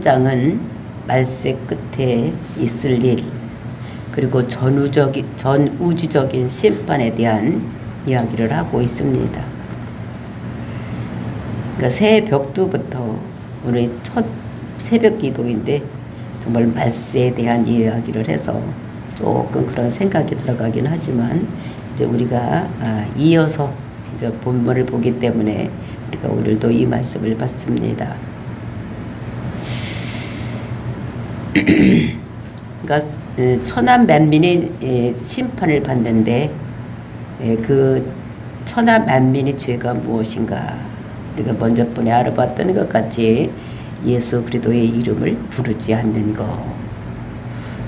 13장은 말세 끝에 있을 일, 그리고 전우주적인 심판에 대한 이야기를 하고 있습니다. 그러니까 새벽두부터 오늘 첫 새벽 기도인데 정말 말세에 대한 이야기를 해서 조금 그런 생각이 들어가긴 하지만 이제 우리가 이어서 이제 본문을 보기 때문에 우리가 오늘도 이 말씀을 받습니다. 그러니까 천하 만민이 심판을 받는데 그 천하 만민의 죄가 무엇인가? 우리가 먼저 번에 알아봤던 것 같이 예수 그리스도의 이름을 부르지 않는 것,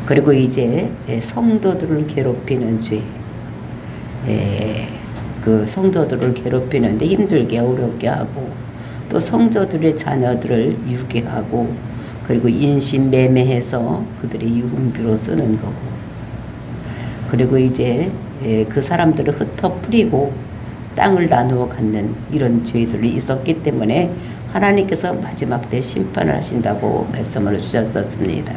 그리고 이제 성도들을 괴롭히는 죄, 그 성도들을 괴롭히는데 힘들게 어렵게 하고, 또 성도들의 자녀들을 유괴하고, 그리고 인신매매해서 그들의 유흥비로 쓰는 거고, 그리고 이제 그 사람들을 흩어뿌리고 땅을 나누어 갖는 이런 죄들이 있었기 때문에 하나님께서 마지막 때 심판을 하신다고 말씀을 주셨었습니다.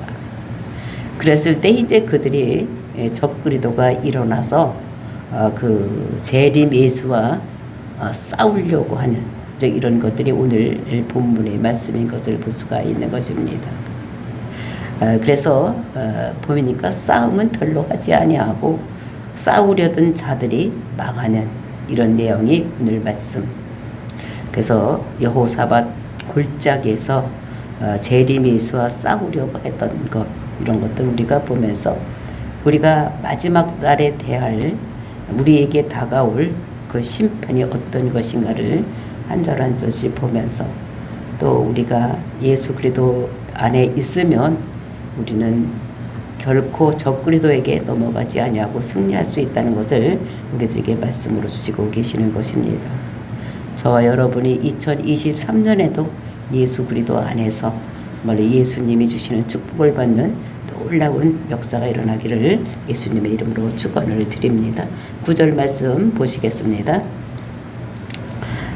그랬을 때 이제 그들이 적그리도가 일어나서 그 재림 예수와 싸우려고 하는 이런 것들이 오늘 본문의 말씀인 것을 볼 수가 있는 것입니다. 그래서 보니까 싸움은 별로 하지 아니하고 싸우려던 자들이 망하는 이런 내용이 오늘 말씀. 그래서 여호사밧 골짜기에서 재림 예수와 싸우려고 했던 것, 이런 것들 우리가 보면서 우리가 마지막 날에 대할 우리에게 다가올 그 심판이 어떤 것인가를 한 절 한 절씩 보면서, 또 우리가 예수 그리스도 안에 있으면 우리는 결코 적그리스도에게 넘어가지 아니하고 승리할 수 있다는 것을 우리들에게 말씀으로 주시고 계시는 것입니다. 저와 여러분이 2023년에도 예수 그리스도 안에서 정말 예수님이 주시는 축복을 받는 놀라운 역사가 일어나기를 예수님의 이름으로 축원을 드립니다. 9절 말씀 보시겠습니다.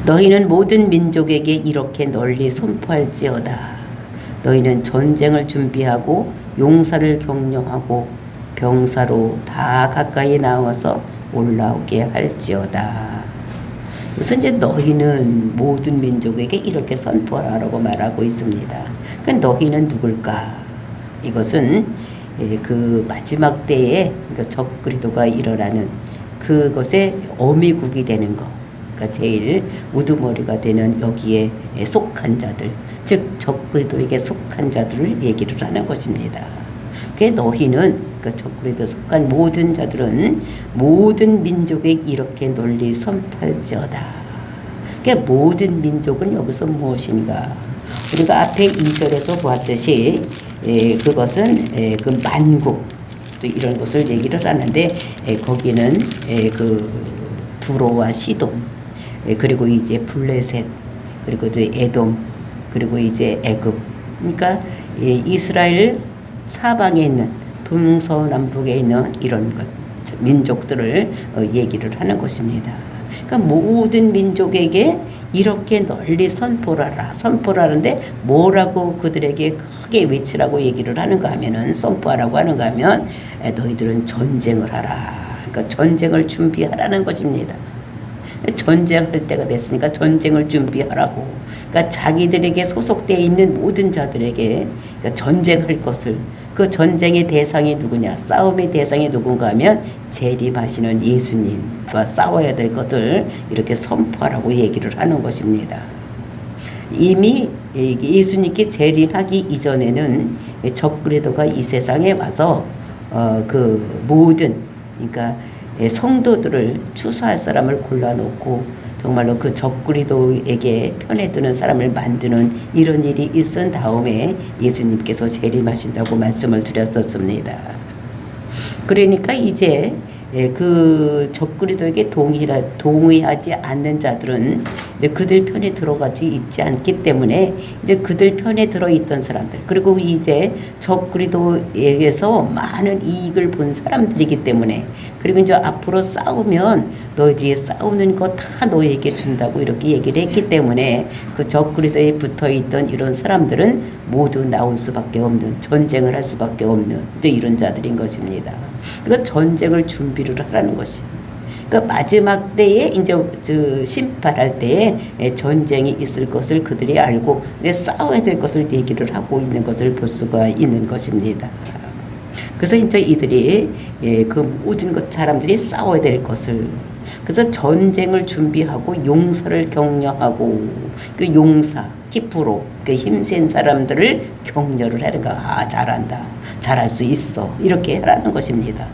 너희는 모든 민족에게 이렇게 널리 선포할지어다. 너희는 전쟁을 준비하고 용사를 격려하고 병사로 다 가까이 나와서 올라오게 할지어다. 그래서 이제 너희는 모든 민족에게 이렇게 선포하라고 말하고 있습니다. 그 너희는 누굴까? 이것은 그 마지막 때에 적그리스도가 일어나는 그것의 어미국이 되는 것, 그러니까 제일 우두머리가 되는 여기에 속한 자들, 즉 적그리스도에게 속한 자들을 얘기를 하는 것입니다. 그 너희는 그 적그리스도에 속한 모든 자들은 모든 민족에 이렇게 널리 선포할지어다. 그 모든 민족은 여기서 무엇인가? 우리가 앞에 2절에서 보았듯이 그것은 그 만국 이런 것을 얘기를 하는데, 거기는 그 두로와 시돈, 그리고 이제 블레셋, 그리고 이제 에돔, 그리고 이제 애굽, 그러니까 이스라엘 사방에 있는 동서남북에 있는 이런 것 민족들을 얘기를 하는 것입니다. 그러니까 모든 민족에게 이렇게 널리 선포하라. 선포하는데 뭐라고 그들에게 크게 외치라고 얘기를 하는가 하면은, 선포하라고 하는가 하면 너희들은 전쟁을 하라. 그러니까 전쟁을 준비하라는 것입니다. 전쟁할 때가 됐으니까 전쟁을 준비하라고. 그러니까 자기들에게 소속되어 있는 모든 자들에게 그러니까 전쟁할 것을, 그 전쟁의 대상이 누구냐, 싸움의 대상이 누군가 하면 재림하시는 예수님과 싸워야 될 것을 이렇게 선포하라고 얘기를 하는 것입니다. 이미 예수님께 재림하기 이전에는 적그리스도가 이 세상에 와서 그 모든, 그러니까 성도들을 추수할 사람을 골라놓고 정말로 그 적그리스도에게 편에 드는 사람을 만드는 이런 일이 있은 다음에 예수님께서 재림하신다고 말씀을 드렸었습니다. 그러니까 이제 그 적그리스도에게 동의하지 않는 자들은 이제 그들 편에 들어가지 있지 않기 때문에 이제 그들 편에 들어 있던 사람들, 그리고 이제 적그리스도에게서 많은 이익을 본 사람들이기 때문에 그리고 이제 앞으로 싸우면 너희들이 싸우는 거 다 너희에게 준다고 이렇게 얘기를 했기 때문에 그 적그리스도에 붙어있던 이런 사람들은 모두 나올 수밖에 없는, 전쟁을 할 수밖에 없는 이제 이런 자들인 것입니다. 그러니까 전쟁을 준비를 하라는 것이. 그러니까 마지막 때에 이제 심판할 때에 전쟁이 있을 것을 그들이 알고 싸워야 될 것을 얘기를 하고 있는 것을 볼 수가 있는 것입니다. 그래서 이제 이들이 그 모든 것 사람들이 싸워야 될 것을, 그래서 전쟁을 준비하고 용사를 격려하고 그 용사 키프로 그 힘센 사람들을 격려를 하는 거. 잘한다, 잘할 수 있어, 이렇게 하라는 것입니다.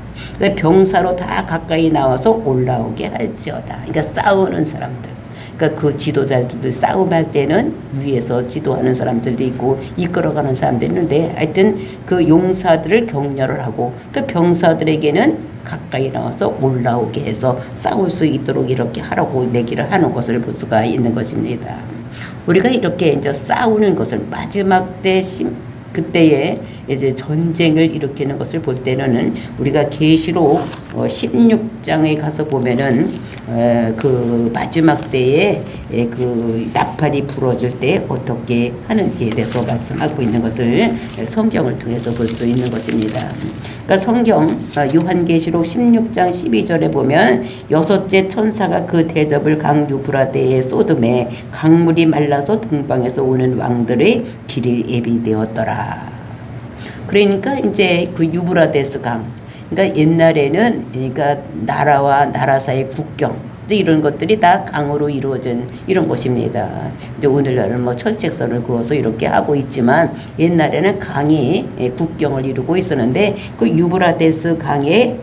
병사로 다 가까이 나와서 올라오게 할지어다. 그러니까 싸우는 사람들. 그러니까 그 지도자들도 싸움할 때는 위에서 지도하는 사람들도 있고 이끌어가는 사람도 있는데, 하여튼 그 용사들을 격려를 하고 그 병사들에게는 가까이 나와서 올라오게 해서 싸울 수 있도록 이렇게 하라고 얘기를 하는 것을 볼 수가 있는 것입니다. 우리가 이렇게 이제 싸우는 것을 마지막 때 그때에 이제 전쟁을 일으키는 것을 볼 때는 우리가 계시록 16장에 가서 보면은 그 마지막 때에 그 나팔이 부러질 때 어떻게 하는지에 대해서 말씀하고 있는 것을 성경을 통해서 볼 수 있는 것입니다. 그러니까 성경 요한계시록 16장 12절에 보면 여섯째 천사가 그 대접을 강 유브라데에 쏟음에 강물이 말라서 동방에서 오는 왕들의 길이 예비되었더라. 그러니까 이제 그 유브라데스 강, 그러니까 옛날에는 그러니까 나라와 나라 사이 국경 이런 것들이 다 강으로 이루어진 이런 곳입니다. 이제 오늘날은 뭐 철책선을 그어서 이렇게 하고 있지만 옛날에는 강이 국경을 이루고 있었는데 그 유브라데스 강에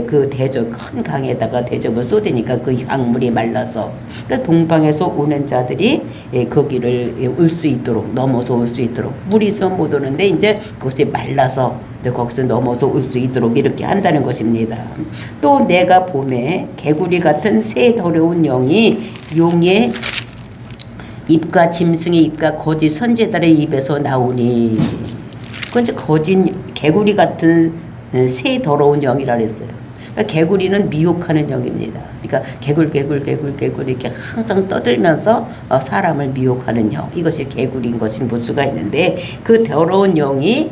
그 대접, 큰 강에다가 대접을 쏟으니까 그 강물이 말라서 그러니까 동방에서 오는 자들이 거기를 올 수 있도록, 넘어서 올 수 있도록, 물이 있으면 못 오는데 이제 그것이 말라서 거기서 넘어서 올 수 있도록 이렇게 한다는 것입니다. 또 내가 봄에 개구리 같은 새 더러운 영이 용의 입과 짐승의 입과 거짓 선지자들의 입에서 나오니, 그건 이제 거짓 개구리 같은 새 더러운 영이라 그랬어요. 그러니까 개구리는 미혹하는 영입니다. 그러니까 개굴 이렇게 항상 떠들면서 사람을 미혹하는 영, 이것이 개구리인 것을 볼 수가 있는데, 그 더러운 영이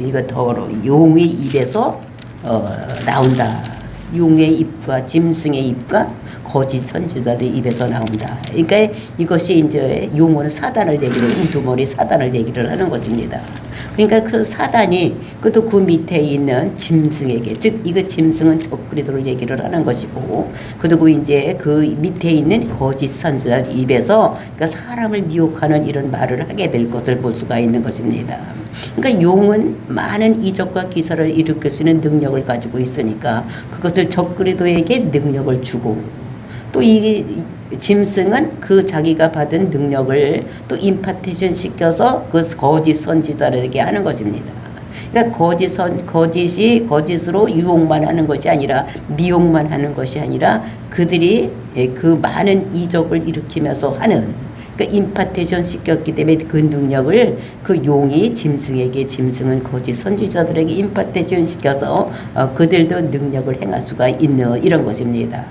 이거 용의 입에서 나온다. 용의 입과 짐승의 입과 거짓 선지자들의 입에서 나온다. 그러니까 이것이 이제 용어는 사단을 얘기를, 우두머리 사단을 얘기를 하는 것입니다. 그러니까 그 사단이 그것도 그 밑에 있는 짐승에게, 즉 이거 짐승은 적그리스도를 얘기를 하는 것이고, 그리고 이제 그 밑에 있는 거짓 선지자 입에서 그러니까 사람을 미혹하는 이런 말을 하게 될 것을 볼 수가 있는 것입니다. 그러니까 용은 많은 이적과 기사를 일으킬 수 있는 능력을 가지고 있으니까 그것을 적그리스도에게 능력을 주고, 또 이 짐승은 그 자기가 받은 능력을 또 임파테이션 시켜서 그 거짓 선지자들에게 하는 것입니다. 그러니까 거짓으로 유혹만 하는 것이 아니라, 미혹만 하는 것이 아니라 그들이 그 많은 이적을 일으키면서 하는, 그러니까 임파테이션 시켰기 때문에 그 능력을 그 용이 짐승에게, 짐승은 거짓 선지자들에게 임파테이션 시켜서 그들도 능력을 행할 수가 있는 이런 것입니다.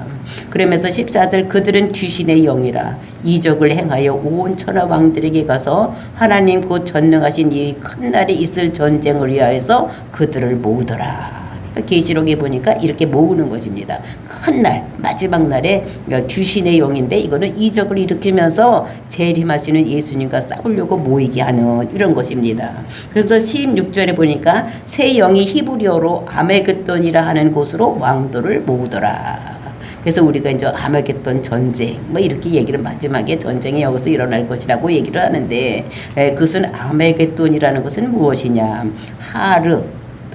그러면서 14절 그들은 귀신의 영이라 이적을 행하여 온 천하 왕들에게 가서 하나님 곧 전능하신 이 큰 날이 있을 전쟁을 위하여서 그들을 모으더라. 계시록에 보니까 이렇게 모으는 것입니다. 큰 날, 마지막 날에 귀신의 영인데 이거는 이적을 일으키면서 재림하시는 예수님과 싸우려고 모이게 하는 이런 것입니다. 그래서 16절에 보니까 새 영이 히브리어로 아메겟돈이라 하는 곳으로 왕도를 모으더라. 그래서 우리가 이제 아메겟돈 전쟁 뭐 이렇게 얘기를, 마지막에 전쟁이 여기서 일어날 것이라고 얘기를 하는데, 그것은 아메겟돈이라는 것은 무엇이냐, 하르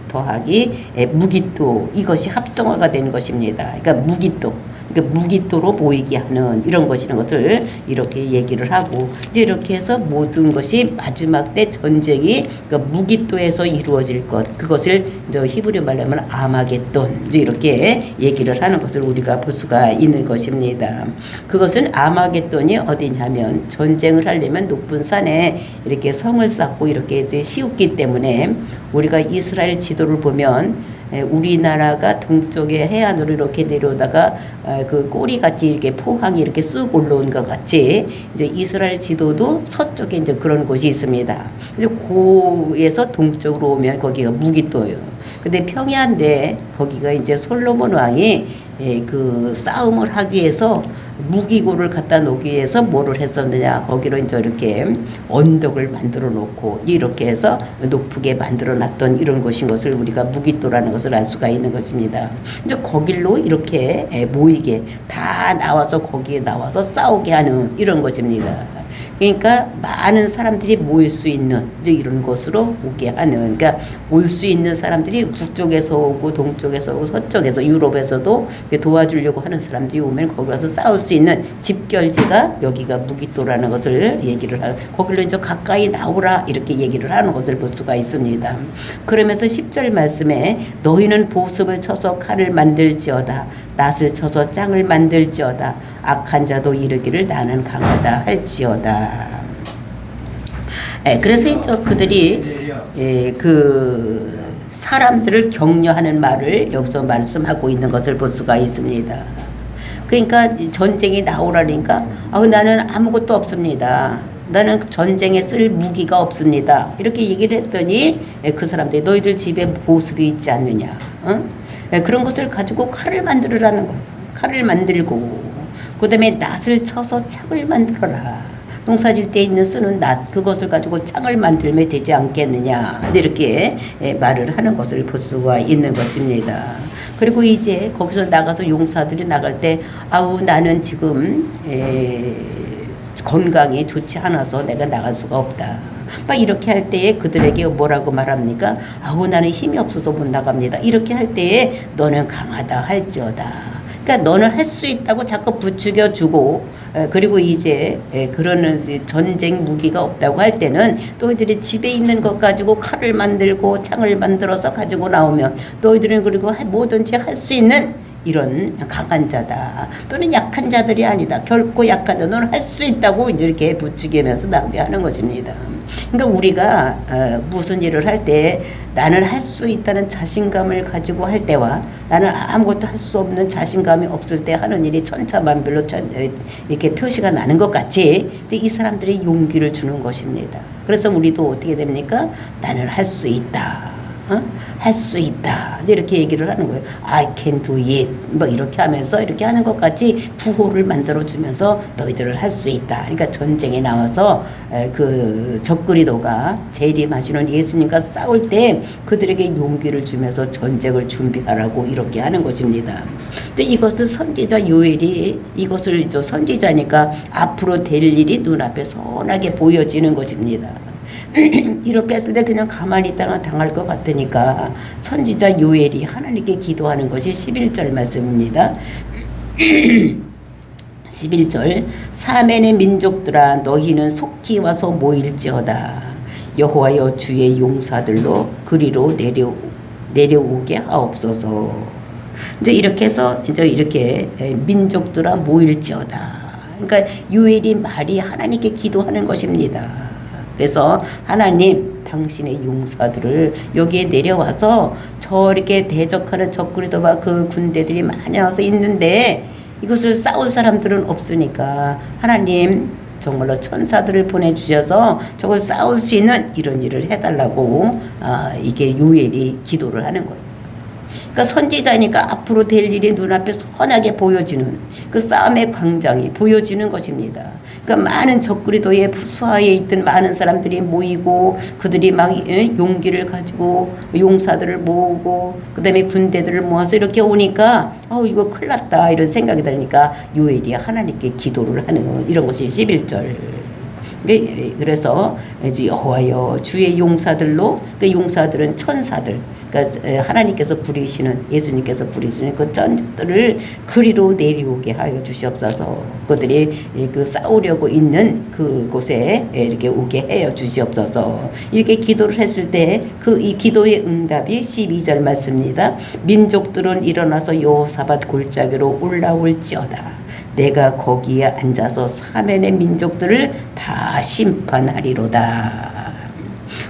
더하기 무기토, 이것이 합성어가 된 것입니다. 그러니까 무기토, 그러니까 무기토로 보이게 하는 이런 것을 이렇게 얘기를 하고, 이제 이렇게 해서 모든 것이 마지막 때 전쟁이 그러니까 무기토에서 이루어질 것, 그것을 이제 히브리 말로 하면 아마겟돈, 이제 이렇게 얘기를 하는 것을 우리가 볼 수가 있는 것입니다. 그것은 아마겟돈이 어디냐면, 전쟁을 하려면 높은 산에 이렇게 성을 쌓고 이렇게 이제 씌웠기 때문에, 우리가 이스라엘 지도를 보면 우리나라가 동쪽에 해안으로 이렇게 내려오다가 그 꼬리같이 이렇게 포항이 이렇게 쑥 올라온 것 같이 이제 이스라엘 지도도 서쪽에 이제 그런 곳이 있습니다. 이제 고에서 동쪽으로 오면 거기가 무기또예요. 근데 평야인데 거기가 이제 솔로몬 왕이 그 싸움을 하기 위해서 무기고를 갖다 놓기 위해서 뭐를 했었느냐, 거기로 이제 이렇게 언덕을 만들어 놓고 이렇게 해서 높게 만들어 놨던 이런 곳인 것을 우리가 무기또라는 것을 알 수가 있는 것입니다. 이제 거길로 이렇게 모이게 다 나와서 거기에 나와서 싸우게 하는 이런 것입니다. 그러니까 많은 사람들이 모일 수 있는 이제 이런 곳으로 오게 하는, 그러니까 올 수 있는 사람들이 북쪽에서 오고 동쪽에서 오고 서쪽에서 유럽에서도 도와주려고 하는 사람들이 오면 거기 가서 싸울 수 있는 집결지가 여기가 무기또라는 것을 얘기를 하고, 거기로 이제 가까이 나오라 이렇게 얘기를 하는 것을 볼 수가 있습니다. 그러면서 10절 말씀에 너희는 보습을 쳐서 칼을 만들지어다, 낫을 쳐서 짱을 만들지어다, 악한 자도 이르기를 나는 강하다 할지어다. 그래서 이제 그들이 그 사람들을 격려하는 말을 여기서 말씀하고 있는 것을 볼 수가 있습니다. 그러니까 전쟁이 나오라니까 나는 아무것도 없습니다. 나는 전쟁에 쓸 무기가 없습니다. 이렇게 얘기를 했더니 그 사람들이 너희들 집에 보습이 있지 않느냐, 그런 것을 가지고 칼을 만들으라는 거예요. 칼을 만들고 그 다음에 낫을 쳐서 창을 만들어라. 농사질 때 있는 쓰는 낫, 그것을 가지고 창을 만들면 되지 않겠느냐, 이렇게 말을 하는 것을 볼 수가 있는 것입니다. 그리고 이제 거기서 나가서 용사들이 나갈 때 나는 지금 건강이 좋지 않아서 내가 나갈 수가 없다, 막 이렇게 할 때에 그들에게 뭐라고 말합니까? 나는 힘이 없어서 못 나갑니다. 이렇게 할 때에 너는 강하다 할지어다. 그러니까 너는 할 수 있다고 자꾸 부추겨 주고, 그리고 이제 그러는 전쟁 무기가 없다고 할 때는 너희들이 집에 있는 것 가지고 칼을 만들고 창을 만들어서 가지고 나오면 너희들은 그리고 뭐든지 할 수 있는 이런 강한 자다, 또는 약한 자들이 아니다, 결코 약한 자, 너는 할 수 있다고 이제 이렇게 부추기면서 낭비하는 것입니다. 그러니까 우리가 무슨 일을 할 때 나는 할 수 있다는 자신감을 가지고 할 때와 나는 아무것도 할 수 없는 자신감이 없을 때 하는 일이 천차만별로 이렇게 표시가 나는 것 같이 이 사람들이 용기를 주는 것입니다. 그래서 우리도 어떻게 됩니까? 나는 할 수 있다, 할 수 있다, 이렇게 얘기를 하는 거예요. I can do it, 뭐 이렇게 하면서 이렇게 하는 것 같이 구호를 만들어 주면서 너희들을 할 수 있다. 그러니까 전쟁에 나와서 그 적그리도가 재림하시는 예수님과 싸울 때 그들에게 용기를 주면서 전쟁을 준비하라고 이렇게 하는 것입니다. 근데 이것을 선지자 요엘이 이것을 선지자니까 앞으로 될 일이 눈앞에 선하게 보여지는 것입니다. 이렇게 했을 때 그냥 가만히 있다가 당할 것 같으니까 선지자 요엘이 하나님께 기도하는 것이 11절 말씀입니다. 11절 사면의 민족들아 너희는 속히 와서 모일지어다, 여호와여 주의 용사들로 그리로 내려오게 하옵소서. 이제 이렇게 해서 이제 이렇게 민족들아 모일지어다. 그러니까 요엘이 말이 하나님께 기도하는 것입니다. 그래서 하나님 당신의 용사들을 여기에 내려와서 저렇게 대적하는 적그리도와 그 군대들이 많이 와서 있는데 이것을 싸울 사람들은 없으니까 하나님 정말로 천사들을 보내주셔서 저걸 싸울 수 있는 이런 일을 해달라고 이게 요엘이 기도를 하는 거예요. 그러니까 선지자니까 앞으로 될 일이 눈앞에 선하게 보여지는 그 싸움의 광장이 보여지는 것입니다. 그러니까 많은 적그리도의 수하에 있던 많은 사람들이 모이고 그들이 막 용기를 가지고 용사들을 모으고 그 다음에 군대들을 모아서 이렇게 오니까 이거 큰일 났다 이런 생각이 드니까 요엘이 하나님께 기도를 하는 이런 것이 11절. 그래서 여호와여 주의 용사들로, 그 용사들은 천사들, 그러니까 하나님께서 부리시는, 예수님께서 부리시는 그 천사들을 그리로 내려오게 하여 주시옵소서. 그들이 그 싸우려고 있는 그곳에 이렇게 오게 하여 주시옵소서. 이렇게 기도를 했을 때 그 이 기도의 응답이 12절 말씀입니다. 민족들은 일어나서 여호사밧 골짜기로 올라올지어다. 내가 거기에 앉아서 사면의 민족들을 다 심판하리로다.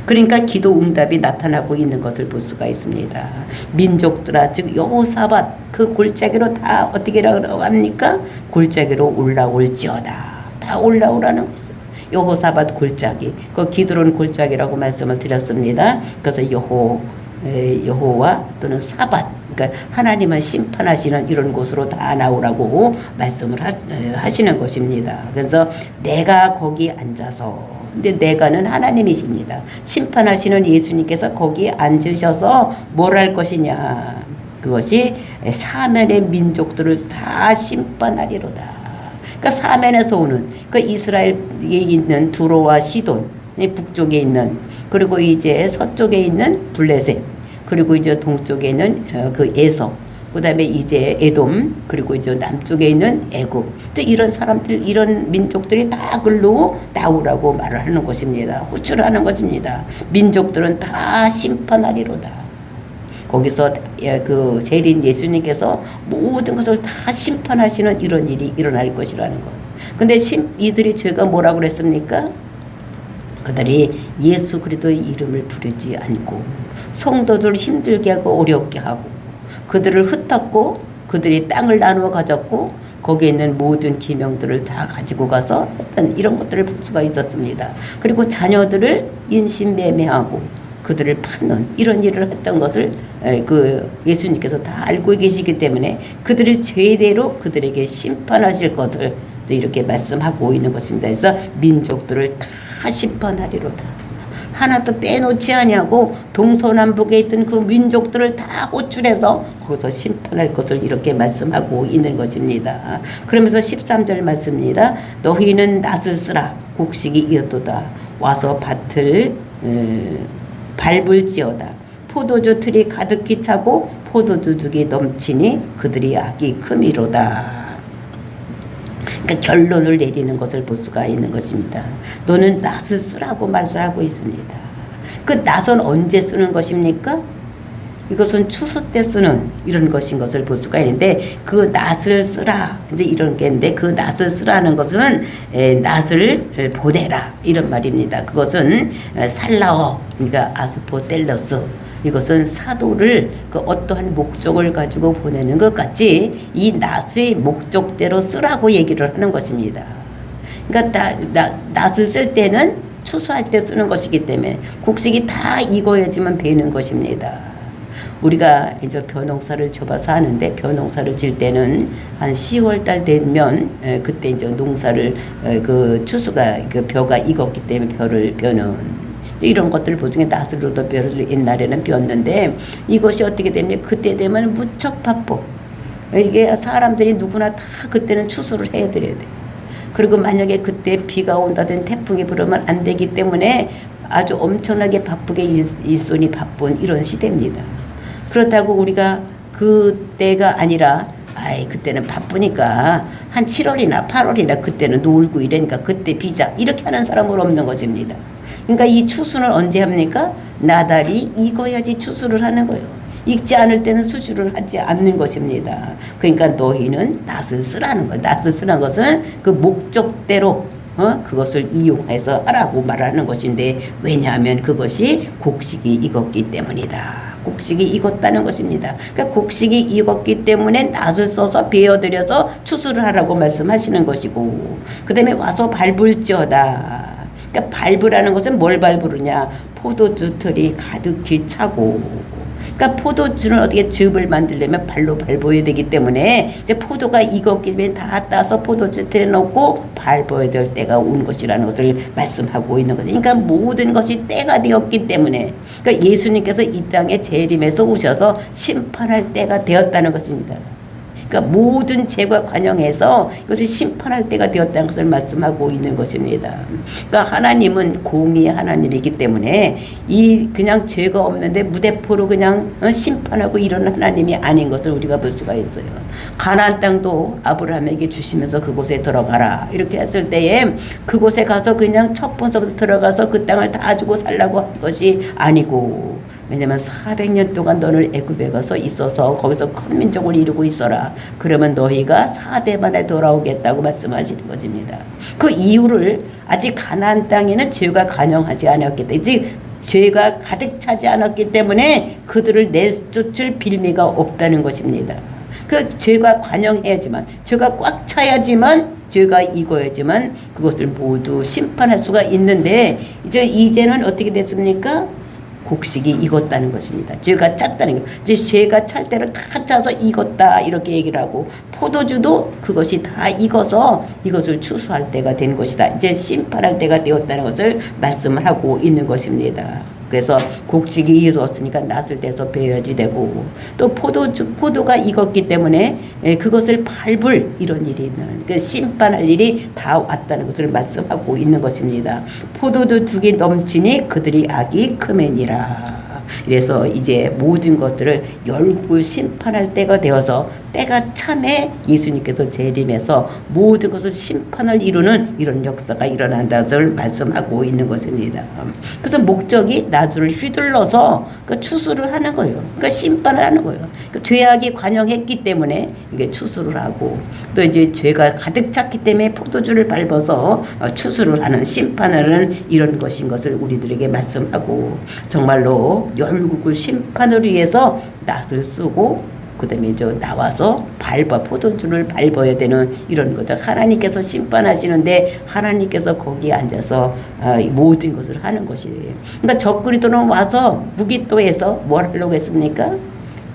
그러니까 기도 응답이 나타나고 있는 것을 볼 수가 있습니다. 민족들아, 즉 여호사밧 그 골짜기로 다 어떻게 합니까? 골짜기로 올라올지어다. 다 올라오라는 거죠. 여호사밧 골짜기, 그 기드론 골짜기라고 말씀을 드렸습니다. 그래서 여호와 또는 사밧, 그러니까 하나님은 심판하시는 이런 곳으로 다 나오라고 말씀을 하시는 것입니다. 그래서 내가 거기 앉아서, 근데 내가는 하나님이십니다. 심판하시는 예수님께서 거기에 앉으셔서 뭘 할 것이냐, 그것이 사면의 민족들을 다 심판하리로다. 그러니까 사면에서 오는 그 이스라엘에 있는 두로와 시돈, 북쪽에 있는, 그리고 이제 서쪽에 있는 블레셋, 그리고 이제 동쪽에 있는 그 에서, 그다음에 이제 에돔, 그리고 이제 남쪽에 있는 애굽, 또 이런 사람들, 이런 민족들이 다 글로 나오라고 말을 하는 것입니다. 호출하는 것입니다. 민족들은 다 심판하리로다. 거기서 그 세린 예수님께서 모든 것을 다 심판하시는 이런 일이 일어날 것이라는 것. 근데 이들이 죄가 뭐라고 그랬습니까? 그들이 예수 그리스도의 이름을 부르지 않고 성도들을 힘들게 하고 어렵게 하고 그들을 흩었고 그들이 땅을 나누어 가졌고 거기에 있는 모든 기명들을 다 가지고 가서 했던 이런 것들을 볼 수가 있었습니다. 그리고 자녀들을 인신매매하고 그들을 파는 이런 일을 했던 것을 그 예수님께서 다 알고 계시기 때문에 그들의 죄대로 그들에게 심판하실 것을 이렇게 말씀하고 있는 것입니다. 그래서 민족들을 다 심판하리로다. 하나도 빼놓지 아니하고 동서남북에 있던 그 민족들을 다 호출해서 거기서 심판할 것을 이렇게 말씀하고 있는 것입니다. 그러면서 13절 말씀입니다. 너희는 낫을 쓰라. 곡식이 이었도다. 와서 밭을 밟을지어다. 포도주 틀이 가득히 차고 포도주 죽이 넘치니 그들이 악이 크미로다. 그러니까 결론을 내리는 것을 볼 수가 있는 것입니다. 너는 낫을 쓰라고 말씀하고 있습니다. 그 낫은 언제 쓰는 것입니까? 이것은 추수 때 쓰는 이런 것인 것을 볼 수가 있는데 그 낫을 쓰라 이제 이런 게인데 그 낫을 쓰라는 것은 낫을 보내라 이런 말입니다. 그것은 살라어 그러니까 아스포텔러스 이것은 사도를 그 어떠한 목적을 가지고 보내는 것 같이 이 낫의 목적대로 쓰라고 얘기를 하는 것입니다. 그러니까 낫을 쓸 때는 추수할 때 쓰는 것이기 때문에 곡식이 다 익어야지만 베는 것입니다. 우리가 이제 벼농사를 접어서 하는데 벼농사를 질 때는 한 10월 달 되면 그때 이제 농사를 그 추수가 그 벼가 익었기 때문에 벼를 벼는 이런 것들을 보중에 낫으로도 벼를 옛날에는 벼었는데 이것이 어떻게 되면 그때 되면 무척 바빠. 이게 사람들이 누구나 다 그때는 추수를 해드려야 돼. 그리고 만약에 그때 비가 온다든 태풍이 불으면 안 되기 때문에 아주 엄청나게 바쁘게 일손이 바쁜 이런 시대입니다. 그렇다고 우리가 그때가 아니라 그때는 바쁘니까 한 7월이나 8월이나 그때는 놀고 이러니까 그때 비자 이렇게 하는 사람은 없는 것입니다. 그러니까 이 추수는 언제 합니까? 나달이 익어야지 추수를 하는 거예요. 익지 않을 때는 수주를 하지 않는 것입니다. 그러니까 너희는 낫을 쓰라는 거예요. 낫을 쓰라는 것은 그 목적대로 그것을 이용해서 하라고 말하는 것인데 왜냐하면 그것이 곡식이 익었기 때문이다. 곡식이 익었다는 것입니다. 그러니까 곡식이 익었기 때문에 낫을 써서 베어들여서 추수를 하라고 말씀하시는 것이고 그 다음에 와서 밟을지어다. 그러니까 밟으라는 것은 뭘 밟으느냐. 포도주 틀이 가득히 차고 그러니까 포도주는 어떻게 즙을 만들려면 발로 밟아야 되기 때문에 이제 포도가 익었기 때문에 다 따서 포도주 틀에 넣고 밟아야 될 때가 온 것이라는 것을 말씀하고 있는 거죠. 그러니까 모든 것이 때가 되었기 때문에 그러니까 예수님께서 이 땅에 재림해서 오셔서 심판할 때가 되었다는 것입니다. 그러니까 모든 죄가 관영해서 이것이 심판할 때가 되었다는 것을 말씀하고 있는 것입니다. 그러니까 하나님은 공의의 하나님이기 때문에 이 그냥 죄가 없는데 무대포로 그냥 심판하고 이런 하나님이 아닌 것을 우리가 볼 수가 있어요. 가나안 땅도 아브라함에게 주시면서 그곳에 들어가라 이렇게 했을 때에 그곳에 가서 그냥 첫 번째부터 들어가서 그 땅을 다 주고 살라고 한 것이 아니고 왜냐면 400년 동안 너를 애굽에 가서 있어서 거기서 큰 민족을 이루고 있어라. 그러면 너희가 4대 만에 돌아오겠다고 말씀하시는 것입니다. 그 이유를 아직 가나안 땅에는 죄가 관영하지 않았기 때문에 죄가 가득 차지 않았기 때문에 그들을 내쫓을 빌미가 없다는 것입니다. 그 죄가 관영해야지만, 죄가 꽉 차야지만, 죄가 익어야지만 그것을 모두 심판할 수가 있는데, 이제는 어떻게 됐습니까? 곡식이 익었다는 것입니다. 죄가 찼다는 거. 이제 죄가 찰 때를 다 차서 익었다 이렇게 얘기를 하고, 포도주도 그것이 다 익어서 이것을 추수할 때가 된 것이다. 이제 심판할 때가 되었다는 것을 말씀을 하고 있는 것입니다. 그래서 곡식이 익었으니까 낫을 떼서 베어야지 되고, 또 포도가 익었기 때문에 그것을 밟을 이런 일이 있는, 그 심판할 일이 다 왔다는 것을 말씀하고 있는 것입니다. 포도도 둑이 넘치니 그들이 악이 크매니라. 그래서 이제 모든 것들을 열고 심판할 때가 되어서, 때가 참에 예수님께서 재림해서 모든 것을 심판을 이루는 이런 역사가 일어난다를 말씀하고 있는 것입니다. 그래서 목적이 나주를 휘둘러서 그 추수를 하는 거예요. 그러니까 심판을 하는 거예요. 그 죄악이 관영했기 때문에 이게 추수를 하고, 또 이제 죄가 가득 찼기 때문에 포도주를 밟아서 추수를 하는, 심판을 하는 이런 것인 것을 우리들에게 말씀하고, 정말로 열국을 심판을 위해서 낫을 쓰고 그 다음에 이제 나와서 포도주를 밟아야 되는 이런 것들. 하나님께서 심판하시는데 하나님께서 거기에 앉아서 모든 것을 하는 것이에요. 그러니까 적그리스도는 와서 무기또해서 뭘 하려고 했습니까?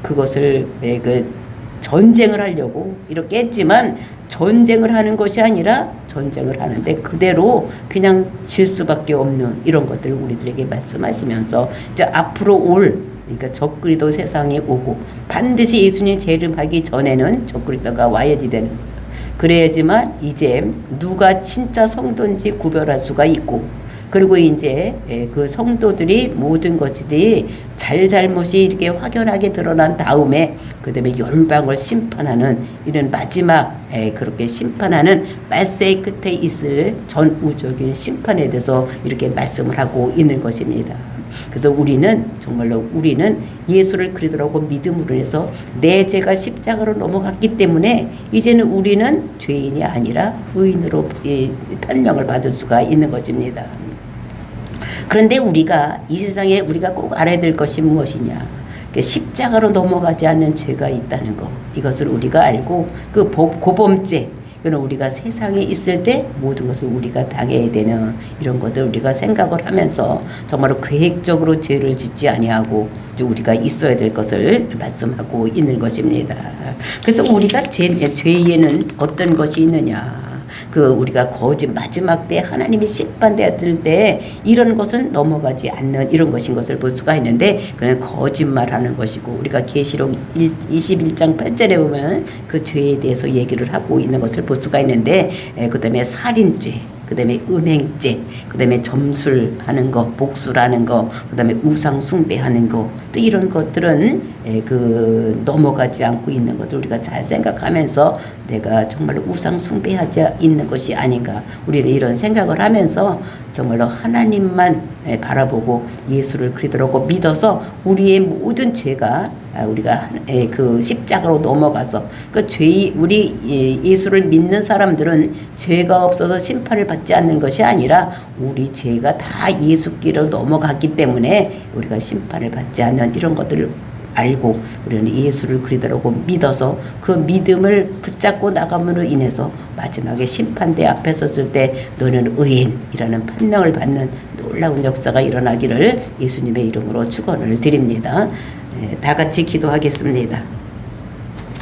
그것을 그 전쟁을 하려고 이렇게 했지만, 전쟁을 하는 것이 아니라 전쟁을 하는데 그대로 그냥 질 수밖에 없는 이런 것들을 우리들에게 말씀하시면서, 이제 앞으로 그러니까 적그리스도 세상에 오고, 반드시 예수님 재림하기 전에는 적그리스도가 와야지 되는 거예요. 그래야지만 이제 누가 진짜 성도인지 구별할 수가 있고, 그리고 이제 그 성도들이 모든 것들이 잘못이 이렇게 확연하게 드러난 다음에 그 다음에 열방을 심판하는 이런 마지막 그렇게 심판하는 말세의 끝에 있을 전우적인 심판에 대해서 이렇게 말씀을 하고 있는 것입니다. 그래서 정말로 우리는 예수를 그리스도라고 믿음으로 해서 내 죄가 십자가로 넘어갔기 때문에 이제는 우리는 죄인이 아니라 의인으로 편명을 받을 수가 있는 것입니다. 그런데 우리가 이 세상에 우리가 꼭 알아야 될 것이 무엇이냐? 십자가로 넘어가지 않는 죄가 있다는 것, 이것을 우리가 알고, 그 고범죄, 이거는 우리가 세상에 있을 때 모든 것을 우리가 당해야 되는 이런 것들 우리가 생각을 하면서 정말로 계획적으로 죄를 짓지 아니하고 우리가 있어야 될 것을 말씀하고 있는 것입니다. 그래서 우리가 죄에는 어떤 것이 있느냐? 우리가 마지막 때 하나님이 심판되었을 때 이런 것은 넘어가지 않는 이런 것인 것을 볼 수가 있는데, 그냥 거짓말하는 것이고, 우리가 계시록 21장 8절에 보면 그 죄에 대해서 얘기를 하고 있는 것을 볼 수가 있는데, 그 다음에 살인죄, 그 다음에 음행죄, 그 다음에 점술하는 거, 복술하는 거, 그 다음에 우상 숭배하는 거, 또 이런 것들은 넘어가지 않고 있는 것들 우리가 잘 생각하면서 내가 정말로 우상 숭배하지 있는 것이 아닌가, 우리는 이런 생각을 하면서 정말로 하나님만 바라보고 예수를 그리스도라고 믿어서 우리의 모든 죄가 우리가 그 십자가로 넘어가서 우리 예수를 믿는 사람들은 죄가 없어서 심판을 받지 않는 것이 아니라 우리 죄가 다 예수께로 넘어갔기 때문에 우리가 심판을 받지 않는 이런 것들을 알고, 우리는 예수를 그리스도라고 믿어서 그 믿음을 붙잡고 나감으로 인해서 마지막에 심판대 앞에 섰을 때 너는 의인이라는 판명을 받는 놀라운 역사가 일어나기를 예수님의 이름으로 축원을 드립니다. 다 같이 기도하겠습니다.